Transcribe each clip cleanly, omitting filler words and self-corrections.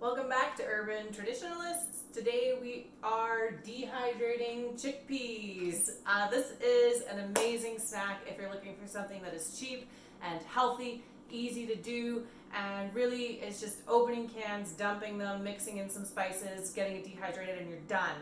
Welcome back to Urban Traditionalists. Today we are dehydrating chickpeas. This is an amazing snack if you're looking for something that is cheap and healthy, easy to do, and really it's just opening cans, dumping them, mixing in some spices, getting it dehydrated, and you're done.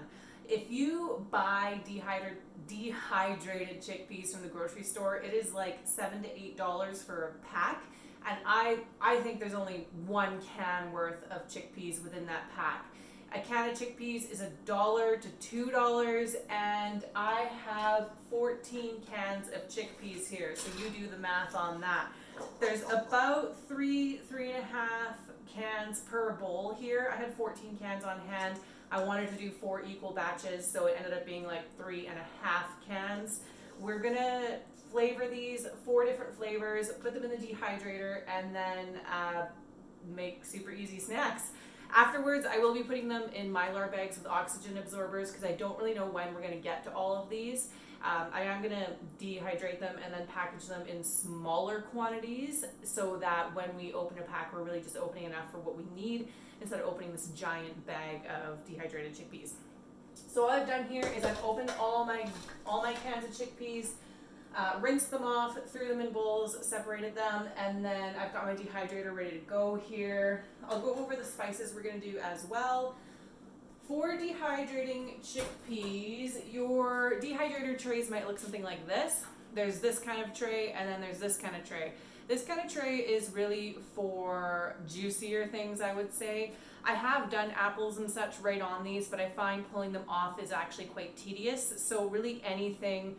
If you buy dehydrated chickpeas from the grocery store, it is like $7 to $8 for a pack. And I think there's only one can worth of chickpeas within that pack. A can of chickpeas is $1 to $2, and I have 14 cans of chickpeas here, so you do the math on that. There's about three and a half cans per bowl here. I had 14 cans on hand. I wanted to do 4 equal batches, so it ended up being like 3.5 cans. We're gonna flavor these 4 different flavors, put them in the dehydrator, and then make super easy snacks. Afterwards, I will be putting them in Mylar bags with oxygen absorbers because I don't really know when we're going to get to all of these. I am going to dehydrate them and then package them in smaller quantities so that when we open a pack, we're really just opening enough for what we need instead of opening this giant bag of dehydrated chickpeas. So what I've done here is I've opened all my cans of chickpeas, rinsed them off, threw them in bowls, separated them, and then I've got my dehydrator ready to go here. I'll go over the spices we're going to do as well. For dehydrating chickpeas, your dehydrator trays might look something like this. There's this kind of tray, and then there's this kind of tray. This kind of tray is really for juicier things, I would say. I have done apples and such right on these, but I find pulling them off is actually quite tedious. So really anything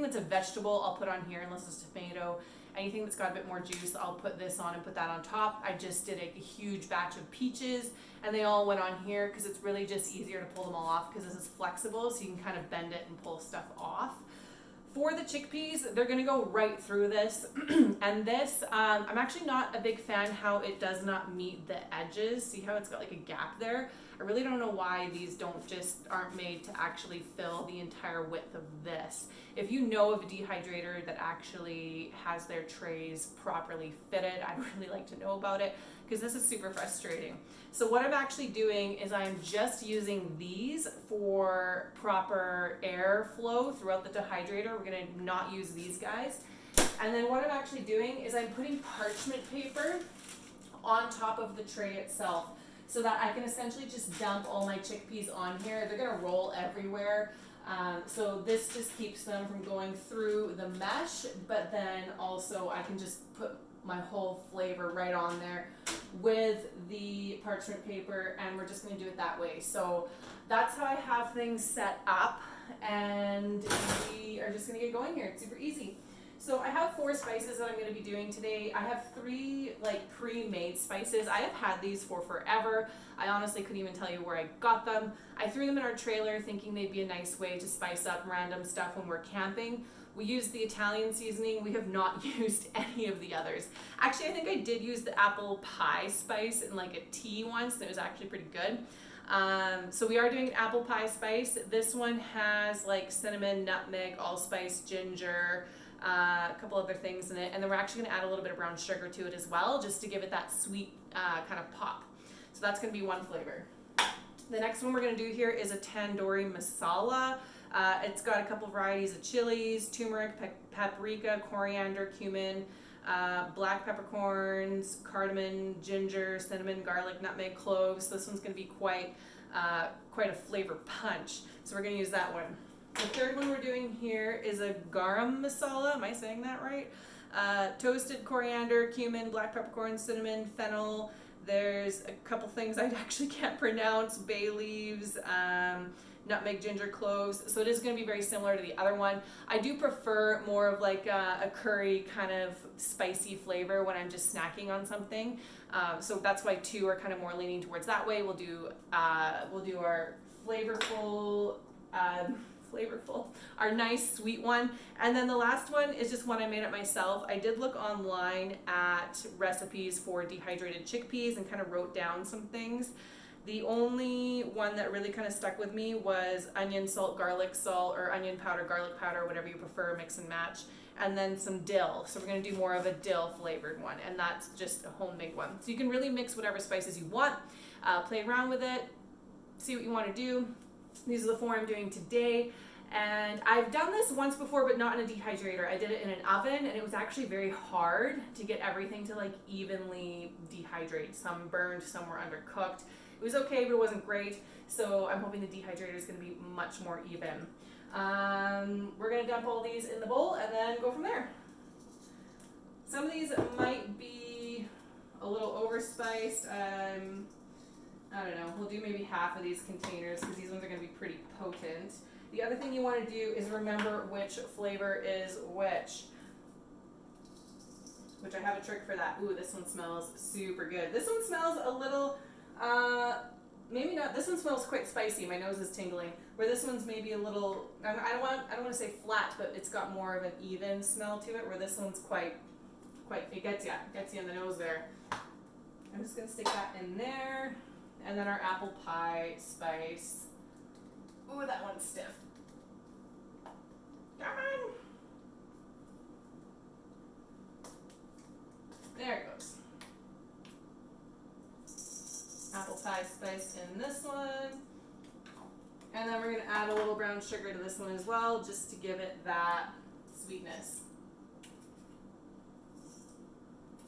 that's a vegetable I'll put on here, unless it's tomato. Anything that's got a bit more juice, I'll put this on and put that on top. I just did a huge batch of peaches and they all went on here because it's really just easier to pull them all off because this is flexible, so you can kind of bend it and pull stuff off. For the chickpeas, they're gonna go right through this. And this, I'm actually not a big fan how it does not meet the edges. See how it's got like a gap there? I really don't know why these aren't made to actually fill the entire width of this. If you know of a dehydrator that actually has their trays properly fitted, I'd really like to know about it because this is super frustrating. So what I'm actually doing is I'm just using these for proper air flow throughout the dehydrator. We're gonna not use these guys. And then what I'm actually doing is I'm putting parchment paper on top of the tray itself so that I can essentially just dump all my chickpeas on here. They're gonna roll everywhere. So this just keeps them from going through the mesh, but then also I can just put my whole flavor right on there with the parchment paper, and we're just going to do it that way. So that's how I have things set up, and we are just going to get going here. It's super easy. So I have 4 spices that I'm going to be doing today. I have 3 like pre-made spices. I have had these for forever. I honestly couldn't even tell you where I got them. I threw them in our trailer thinking they'd be a nice way to spice up random stuff when we're camping. We used the Italian seasoning. We have not used any of the others. Actually, I think I did use the apple pie spice in like a tea once, and it was actually pretty good. So we are doing an apple pie spice. This one has like cinnamon, nutmeg, allspice, ginger, a couple other things in it, and then we're actually going to add a little bit of brown sugar to it as well, just to give it that sweet kind of pop. So that's going to be one flavor. The next one we're going to do here is a tandoori masala. It's got a couple varieties of chilies, turmeric, paprika, coriander, cumin, black peppercorns, cardamom, ginger, cinnamon, garlic, nutmeg, cloves. This one's going to be quite a flavor punch. So we're going to use that one. The third one we're doing here is a garam masala. Am I saying that right? Toasted coriander, cumin, black peppercorn, cinnamon, fennel. There's a couple things I actually can't pronounce, bay leaves, nutmeg, ginger, cloves. So it is going to be very similar to the other one. I do prefer more of like a curry kind of spicy flavor when I'm just snacking on something. So that's why 2 are kind of more leaning towards that way. We'll do our flavorful, our nice sweet one. And then the last one is just one I made up myself. I did look online at recipes for dehydrated chickpeas and kind of wrote down some things. The only one that really kind of stuck with me was onion salt, garlic salt, or onion powder, garlic powder, whatever you prefer, mix and match. And then some dill. So we're gonna do more of a dill flavored one, and that's just a homemade one. So you can really mix whatever spices you want, play around with it, see what you wanna do. These are the 4 I'm doing today. And I've done this once before, but not in a dehydrator. I did it in an oven, and it was actually very hard to get everything to like evenly dehydrate. Some burned, some were undercooked. It was okay, but it wasn't great. So I'm hoping the dehydrator is gonna be much more even. We're gonna dump all these in the bowl and then go from there. Some of these might be a little overspiced. I don't know, we'll do maybe half of these containers because these ones are gonna be pretty potent. The other thing you want to do is remember which flavor is which I have a trick for that. Ooh, this one smells super good. This one smells a little, maybe not, this one smells quite spicy. My nose is tingling. Where this one's maybe a little, I don't want to say flat, but it's got more of an even smell to it, where this one's quite, it gets you in the nose there. I'm just going to stick that in there. And then our apple pie spice. Ooh, that one's stiff. Come on. There it goes. Apple pie spice in this one. And then we're going to add a little brown sugar to this one as well, just to give it that sweetness.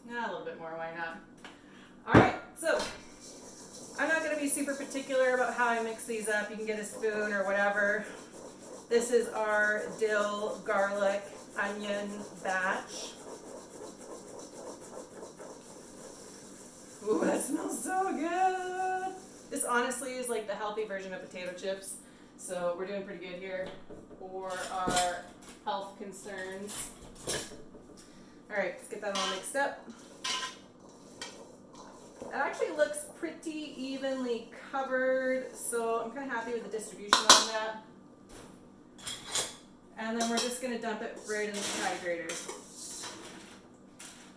A little bit more, why not? Alright, so I'm not going to be super particular about how I mix these up. You can get a spoon or whatever. This is our dill, garlic, onion batch. Ooh, that smells so good. This honestly is like the healthy version of potato chips. So we're doing pretty good here for our health concerns. Alright, let's get that all mixed up. It actually looks pretty evenly covered, so I'm kind of happy with the distribution on that. And then we're just going to dump it right in the dehydrator.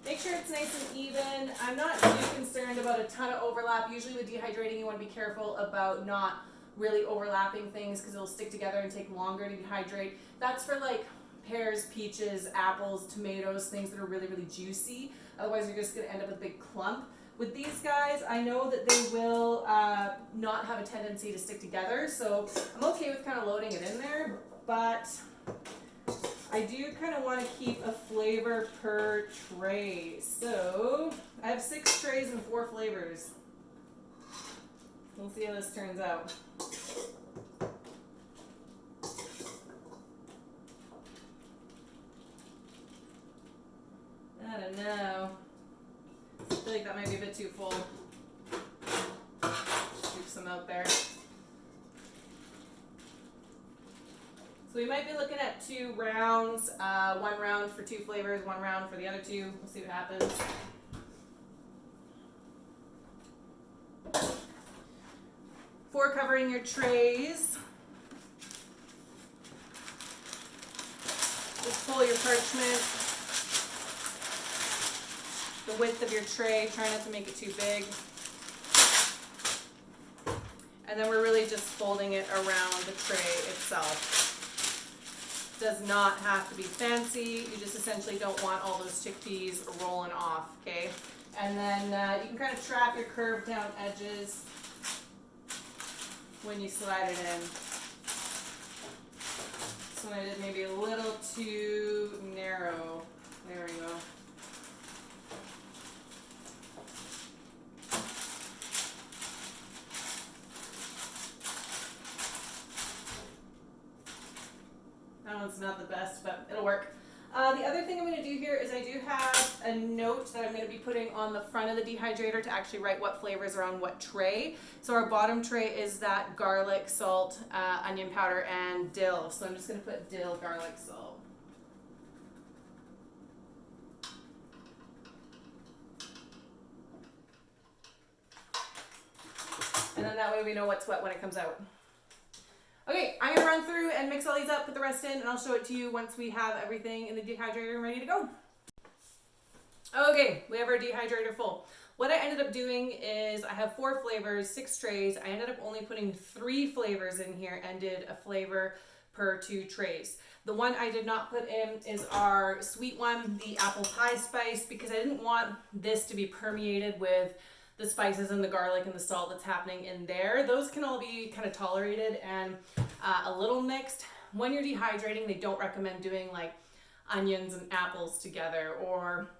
Make sure it's nice and even. I'm not too concerned about a ton of overlap. Usually with dehydrating, you want to be careful about not really overlapping things because it'll stick together and take longer to dehydrate. That's for like pears, peaches, apples, tomatoes, things that are really, really juicy. Otherwise, you're just going to end up with a big clump. With these guys, I know that they will not have a tendency to stick together, so I'm okay with kind of loading it in there, but I do kind of want to keep a flavor per tray. So I have 6 trays and 4 flavors. We'll see how this turns out. I don't know. I feel like that might be a bit too full. Leave some out there. So we might be looking at 2 rounds, 1 round for 2 flavors, 1 round for the other 2. We'll see what happens. For covering your trays, just pull your parchment the width of your tray, try not to make it too big. And then we're really just folding it around the tray itself. Does not have to be fancy. You just essentially don't want all those chickpeas rolling off, okay? And then you can kind of trap your curved down edges when you slide it in. This one I did maybe a little too narrow. There we go. That one's not the best, but it'll work. The other thing I'm going to do here is I do have a note that I'm going to be putting on the front of the dehydrator to actually write what flavors are on what tray. So our bottom tray is that garlic, salt, onion powder, and dill. So I'm just going to put dill, garlic, salt. And then that way we know what's what when it comes out. Okay, I'm going to run through and mix all these up, put the rest in, and I'll show it to you once we have everything in the dehydrator and ready to go. Okay, we have our dehydrator full. What I ended up doing is I have 4 flavors, 6 trays. I ended up only putting 3 flavors in here and did a flavor per 2 trays. The one I did not put in is our sweet one, the apple pie spice, because I didn't want this to be permeated with the spices and the garlic and the salt that's happening in there. Those can all be kind of tolerated and a little mixed. When you're dehydrating, they don't recommend doing like onions and apples together, or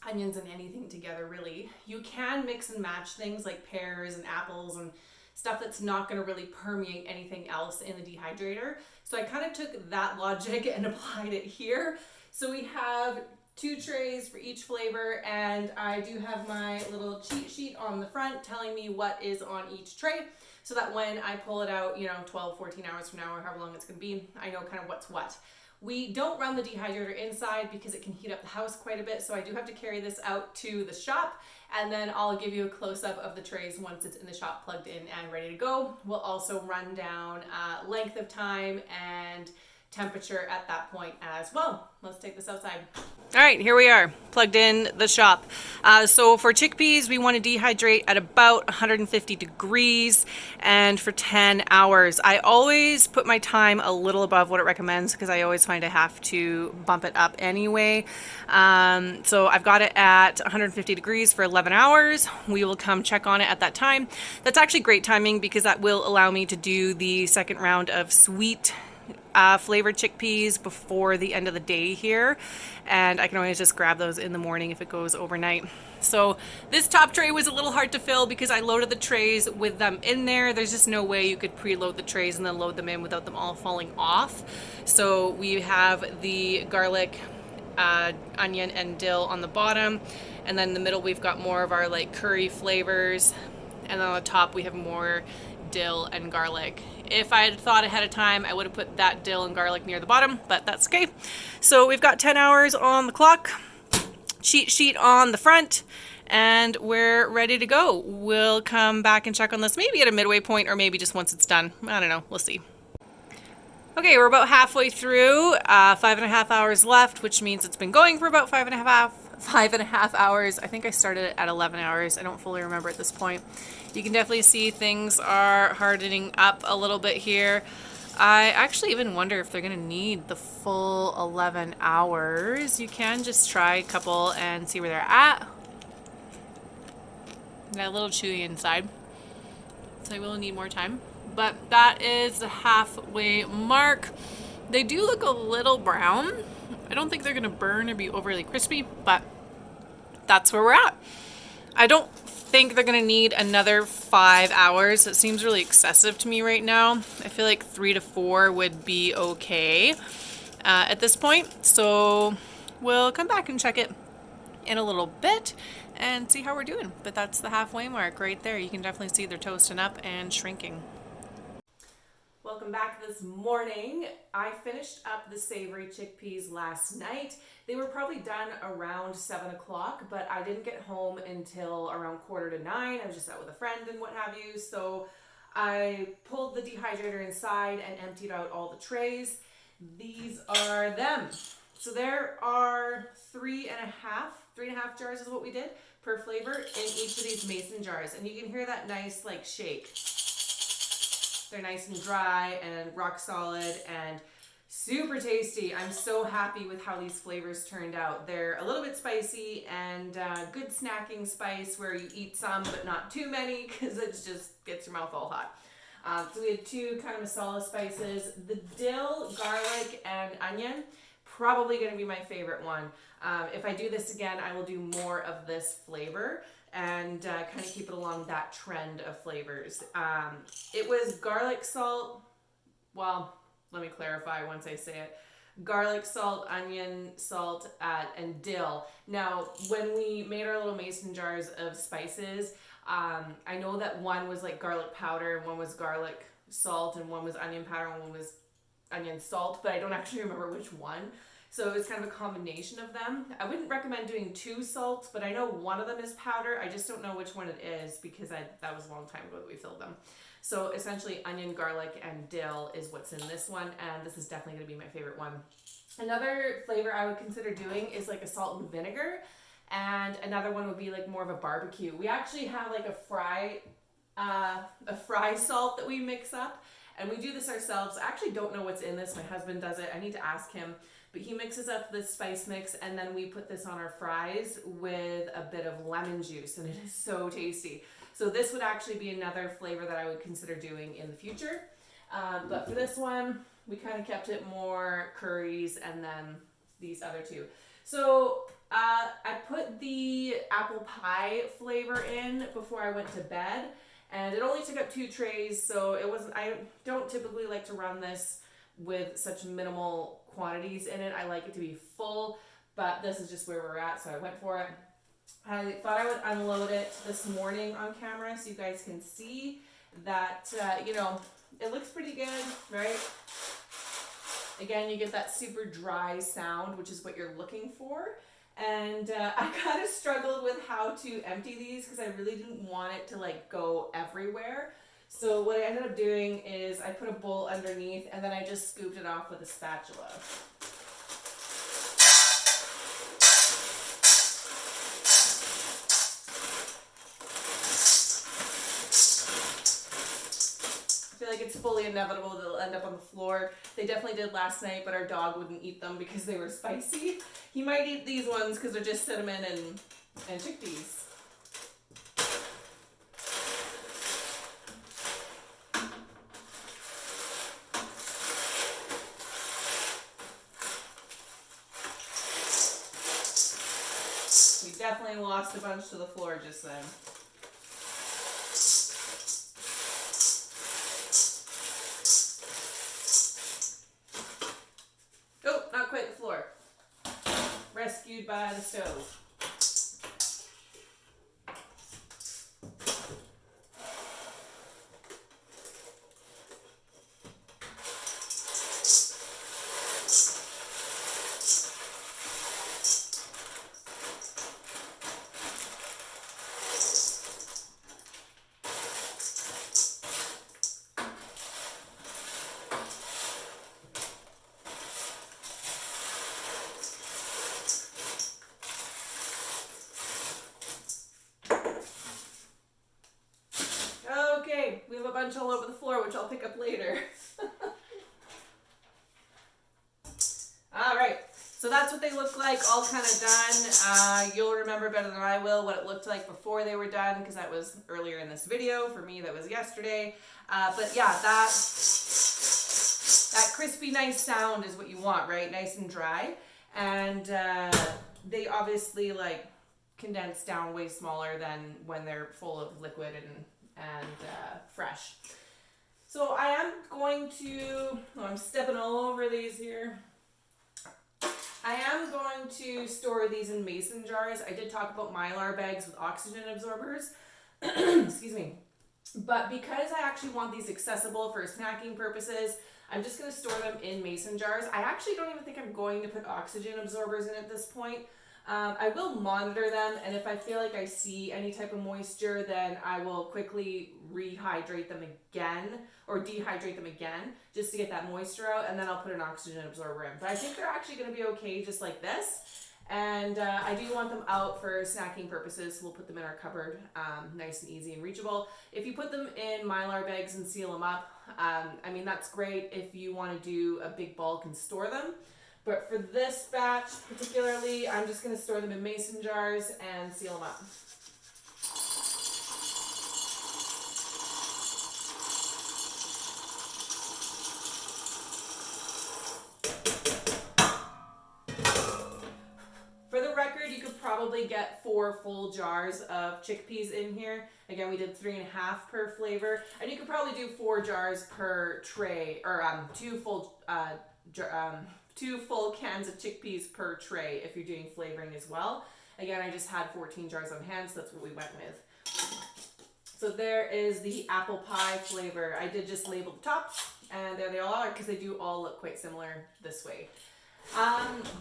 onions and anything together really. You can mix and match things like pears and apples and stuff that's not going to really permeate anything else in the dehydrator. So I kind of took that logic and applied it here. So we have 2 trays for each flavor, and I do have my little cheat sheet on the front telling me what is on each tray, so that when I pull it out, 12, 14 hours from now or however long it's going to be, I know kind of what's what. We don't run the dehydrator inside because it can heat up the house quite a bit, so I do have to carry this out to the shop, and then I'll give you a close-up of the trays once it's in the shop, plugged in and ready to go. We'll also run down length of time and temperature at that point as well. Let's take this outside. All right, here we are, plugged in the shop. So for chickpeas, we want to dehydrate at about 150 degrees and for 10 hours. I always put my time a little above what it recommends because I always find I have to bump it up anyway. So I've got it at 150 degrees for 11 hours. We will come check on it at that time. That's actually great timing because that will allow me to do the second round of sweet flavored chickpeas before the end of the day here, and I can always just grab those in the morning if it goes overnight. So this top tray was a little hard to fill because I loaded the trays with them in there. There's just no way you could preload the trays and then load them in without them all falling off. So we have the garlic, onion and dill on the bottom, and then in the middle we've got more of our like curry flavors, and then on the top we have more dill and garlic. If I had thought ahead of time, I would have put that dill and garlic near the bottom, but that's okay. So we've got 10 hours on the clock, cheat sheet on the front, and we're ready to go. We'll come back and check on this maybe at a midway point or maybe just once it's done. I don't know, we'll see. Okay, we're about halfway through, 5.5 hours left, which means it's been going for about 5.5 hours. I think I started it at 11 hours. I don't fully remember at this point. You can definitely see things are hardening up a little bit here. I actually even wonder if they're going to need the full 11 hours. You can just try a couple and see where they're at. Got a little chewy inside, so I will need more time. But that is the halfway mark. They do look a little brown. I don't think they're going to burn or be overly crispy, but that's where we're at. I don't think they're going to need another 5 hours. It seems really excessive to me right now. I feel like 3 to 4 would be okay at this point. So we'll come back and check it in a little bit and see how we're doing. But that's the halfway mark right there. You can definitely see they're toasting up and shrinking. Welcome back this morning. I finished up the savory chickpeas last night. They were probably done around 7 o'clock, but I didn't get home until around 8:45. I was just out with a friend and what have you. So I pulled the dehydrator inside and emptied out all the trays. These are them. So there are 3.5 jars is what we did per flavor in each of these mason jars. And you can hear that nice like shake. They're nice and dry and rock solid and super tasty. I'm so happy with how these flavors turned out. They're a little bit spicy and good snacking spice where you eat some but not too many because it just gets your mouth all hot. So we had 2 kind of masala spices. The dill, garlic, and onion, probably going to be my favorite one. If I do this again, I will do more of this flavor and kind of keep it along that trend of flavors. It was garlic salt, well, let me clarify once I say it. Garlic salt, onion salt, and dill. Now, when we made our little mason jars of spices, I know that one was like garlic powder, and one was garlic salt, and one was onion powder, and one was onion salt, but I don't actually remember which one. So it was kind of a combination of them. I wouldn't recommend doing 2 salts, but I know one of them is powder. I just don't know which one it is because that was a long time ago that we filled them. So essentially onion, garlic, and dill is what's in this one, and this is definitely going to be my favorite one. Another flavor I would consider doing is like a salt and vinegar, and another one would be like more of a barbecue. We actually have like a fry salt that we mix up, and we do this ourselves. I actually don't know what's in this. My husband does it. I need to ask him. But he mixes up this spice mix, and then we put this on our fries with a bit of lemon juice, and it is so tasty. So this would actually be another flavor that I would consider doing in the future. But for this one, we kind of kept it more curries and then these other two. So I put the apple pie flavor in before I went to bed, and it only took up 2 trays, so it wasn't, I don't typically like to run this with such minimal quantities in it. I like it to be full, but this is just where we're at, so I went for it. I thought I would unload it this morning on camera so you guys can see that, you know, it looks pretty good, right? Again, you get that super dry sound, which is what you're looking for. And I kind of struggled with how to empty these because I really didn't want it to like go everywhere. So what I ended up doing is I put a bowl underneath, and then I just scooped it off with a spatula. I feel like it's fully inevitable that they'll end up on the floor. They definitely did last night, but our dog wouldn't eat them because they were spicy. He might eat these ones because they're just cinnamon and chickpeas. We definitely lost a bunch to the floor just then. Oh, not quite the floor. Rescued by the stove. We have a bunch all over the floor, which I'll pick up later. All right, so that's what they look like, all kind of done. You'll remember better than I will what it looked like before they were done, because that was earlier in this video. For me, that was yesterday. But yeah, that crispy, nice sound is what you want, right? Nice and dry. And they obviously like condense down way smaller than when they're full of liquid and fresh. So I am going to, I'm stepping all over these here. I am going to store these in mason jars. I did talk about Mylar bags with oxygen absorbers. Excuse me. But because I actually want these accessible for snacking purposes, I'm just going to store them in mason jars. I actually don't even think I'm going to put oxygen absorbers in at this point. I will monitor them, and if I feel like I see any type of moisture, then I will quickly rehydrate them again, or dehydrate them again, just to get that moisture out, and then I'll put an oxygen absorber in. But I think they're actually going to be okay just like this, and I do want them out for snacking purposes, so we'll put them in our cupboard, nice and easy and reachable. If you put them in Mylar bags and seal them up, I mean, that's great if you want to do a big bulk and store them. But for this batch particularly, I'm just going to store them in mason jars and seal them up. For the record, you could probably get 4 full jars of chickpeas in here. Again, we did 3.5 per flavor. And you could probably do 4 jars per tray, or 2 full cans of chickpeas per tray if you're doing flavoring as well. Again, I just had 14 jars on hand, so that's what we went with. So there is the apple pie flavor. I did just label the tops, and there they all are because they do all look quite similar this way.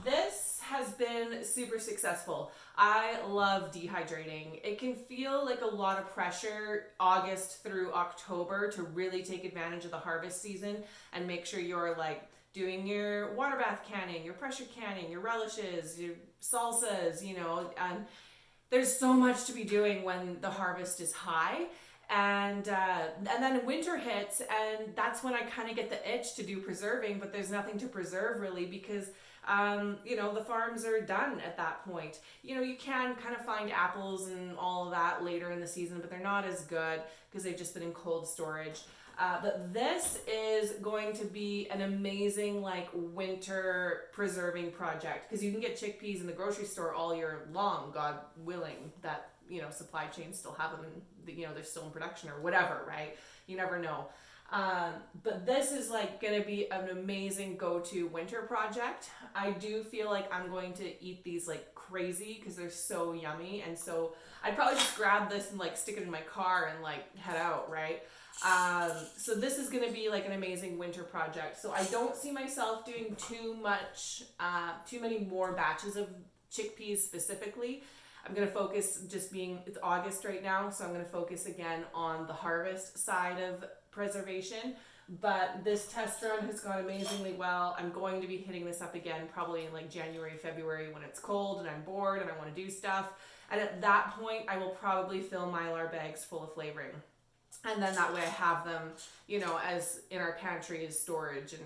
This has been super successful. I love dehydrating. It can feel like a lot of pressure August through October to really take advantage of the harvest season and make sure you're like doing your water bath canning, your pressure canning, your relishes, your salsas, you know, and there's so much to be doing when the harvest is high. And then winter hits, and that's when I kind of get the itch to do preserving, but there's nothing to preserve really because you know, the farms are done at that point. You know, you can kind of find apples and all of that later in the season, but they're not as good because they've just been in cold storage. But this is going to be an amazing like winter preserving project because you can get chickpeas in the grocery store all year long, God willing that, you know, supply chains still have them and, you know, they're still in production or whatever, right? You never know. But this is like gonna be an amazing go-to winter project. I do feel like I'm going to eat these like crazy because they're so yummy, and so I'd probably just grab this and like stick it in my car and like head out, right? So this is gonna be like an amazing winter project. So I don't see myself doing too many more batches of chickpeas specifically. I'm going to focus just being, it's August right now, so I'm going to focus again on the harvest side of preservation. But this test run has gone amazingly well. I'm going to be hitting this up again probably in like January, February when it's cold and I'm bored and I want to do stuff. And at that point, I will probably fill Mylar bags full of flavoring. And then that way I have them, you know, as in our pantry as storage and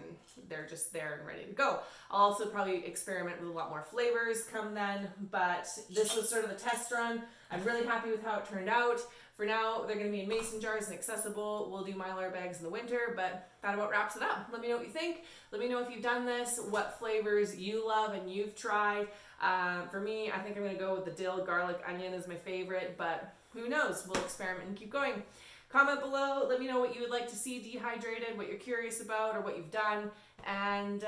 they're just there and ready to go. I'll also probably experiment with a lot more flavors come then, but this was sort of the test run. I'm really happy with how it turned out. For now, they're going to be in mason jars and accessible. We'll do Mylar bags in the winter, but that about wraps it up. Let me know what you think. Let me know if you've done this, what flavors you love and you've tried. For me, I think I'm going to go with the dill, garlic, onion is my favorite, but who knows? We'll experiment and keep going. Comment below, let me know what you would like to see dehydrated, what you're curious about, or what you've done, and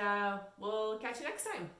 we'll catch you next time.